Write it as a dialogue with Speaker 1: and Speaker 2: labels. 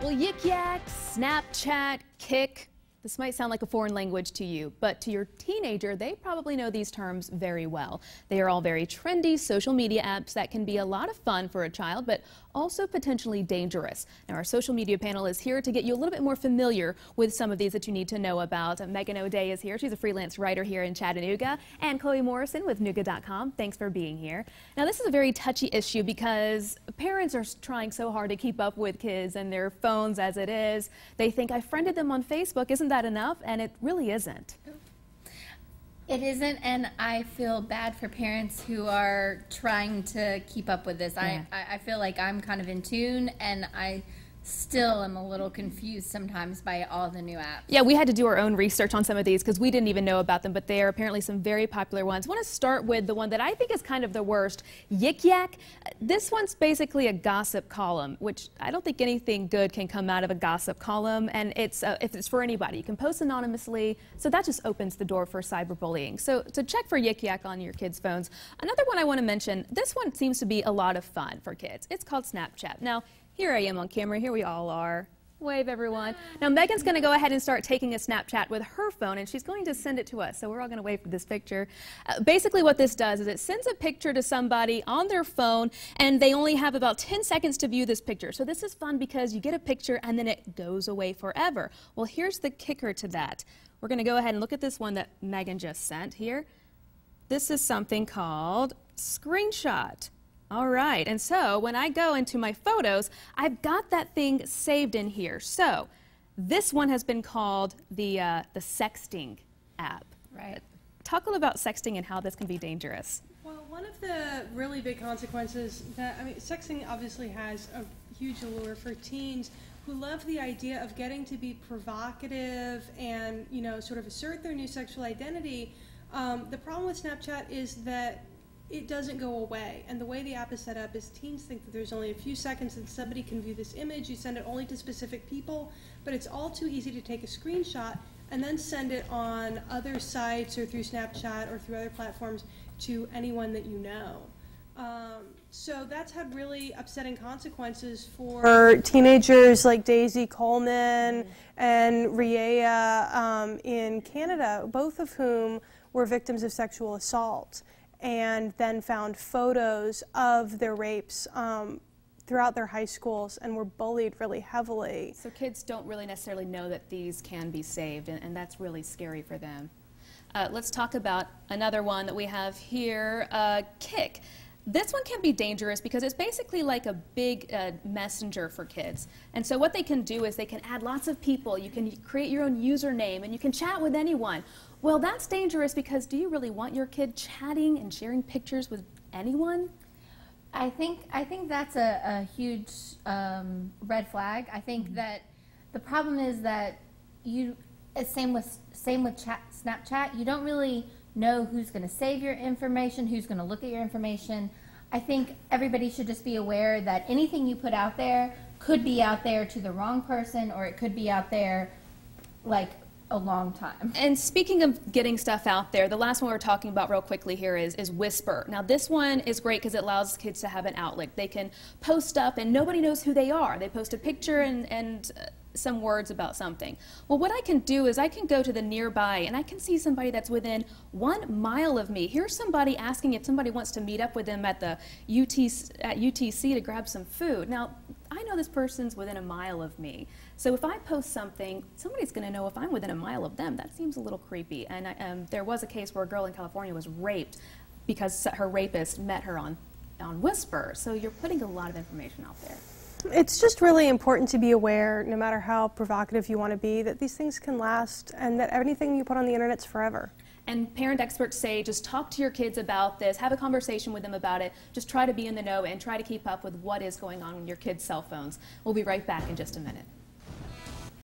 Speaker 1: Well, Yik Yak, Snapchat, Kik. This might sound like a foreign language to you, but to your teenager, they probably know these terms very well. They are all very trendy social media apps that can be a lot of fun for a child, but also potentially dangerous. Now, our social media panel is here to get you a little bit more familiar with some of these that you need to know about. Megan O'Day is here. She's a freelance writer here in Chattanooga. And Chloe Morrison with Nooga.com. Thanks for being here. Now, this is a very touchy issue because parents are trying so hard to keep up with kids and their phones as it is. They think, I friended them on Facebook. Isn't that enough? And it really isn't.
Speaker 2: It isn't, and I feel bad for parents who are trying to keep up with this.
Speaker 1: Yeah.
Speaker 2: I feel like I'm kind of in tune, and I still am a little confused sometimes by all the new apps.
Speaker 1: Yeah, we had to do our own research on some of these because we didn't even know about them, but they are apparently some very popular ones. I want to start with the one that I think is kind of the worst, Yik Yak. This one's basically a gossip column, which I don't think anything good can come out of a gossip column, and it's if it's for anybody. You can post anonymously, so that just opens the door for cyberbullying. So check for Yik Yak on your kids' phones. Another one I want to mention, this one seems to be a lot of fun for kids. It's called Snapchat. Now, here I am on camera. Here we all are. Wave, everyone. Now, Megan's going to go ahead and start taking a Snapchat with her phone, and she's going to send it to us. So we're all going to wait for this picture. Basically, what this does is it sends a picture to somebody on their phone, and they only have about 10 seconds to view this picture. So this is fun because you get a picture, and then it goes away forever. Well, here's the kicker to that. We're going to go ahead and look at this one that Megan just sent here. This is something called Screenshot. All right, and so when I go into my photos, I've got that thing saved in here. So this one has been called the sexting app.
Speaker 2: Right.
Speaker 1: Talk a little about sexting and how this can be dangerous.
Speaker 3: Well, one of the really big consequences that, sexting obviously has a huge allure for teens who love the idea of getting to be provocative and, sort of assert their new sexual identity. The problem with Snapchat is that it doesn't go away, and the way the app is set up is teens think that there's only a few seconds and somebody can view this image. You send it only to specific people, but it's all too easy to take a screenshot and then send it on other sites or through Snapchat or through other platforms to anyone that you know. So that's had really upsetting consequences for teenagers like Daisy Coleman and Riea in Canada, both of whom were victims of sexual assault, and then found photos of their rapes throughout their high schools and were bullied really heavily.
Speaker 1: So kids don't really necessarily know that these can be saved, and that's really scary for them. Let's talk about another one that we have here, Kik. This one can be dangerous because it's basically like a big messenger for kids. And so what they can do is they can add lots of people. You can create your own username, and you can chat with anyone. Well, that's dangerous because do you really want your kid chatting and sharing pictures with anyone?
Speaker 2: I think that's a huge red flag. I think that the problem is that same with Snapchat. You don't really know who's going to save your information, who's going to look at your information. I think everybody should just be aware that anything you put out there could be out there to the wrong person, or it could be out there like a long time.
Speaker 1: And speaking of getting stuff out there, the last one we're talking about real quickly here is Whisper. Now this one is great because it allows kids to have an outlet. They can post up and nobody knows who they are. They post a picture and some words about something. Well, what I can do is I can go to the nearby and I can see somebody that's within 1 mile of me. Here's somebody asking if somebody wants to meet up with them at the UTC to grab some food. Now, I know this person's within 1 mile of me. So if I post something, somebody's going to know if I'm within 1 mile of them. That seems a little creepy. And there was a case where a girl in California was raped because her rapist met her on Whisper. So you're putting a lot of information out there.
Speaker 3: It's just really important to be aware, no matter how provocative you want to be, that these things can last and that anything you put on the internet's forever.
Speaker 1: And parent experts say just talk to your kids about this, have a conversation with them about it, just try to be in the know and try to keep up with what is going on with your kids' cell phones. We'll be right back in just a minute.